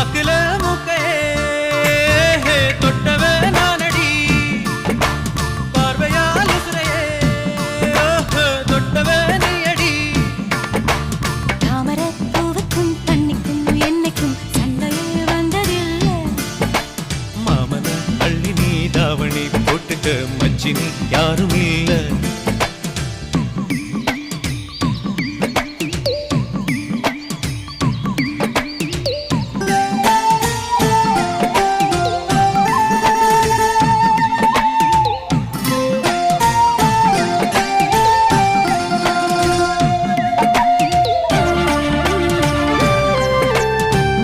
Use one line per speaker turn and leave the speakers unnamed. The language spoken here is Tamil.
நாக்குல மூக்கையே தொட்டவே நானடி பார்வையால் உசுரையே தொட்டவே நீயடி
தாமர பூவுக்கும் தண்ணிக்கும் என்னைக்கும் சண்டையே வந்ததில்லை
மாமன அள்ளி நீ தாவணி போட்டுக்க மச்சினி யாருமே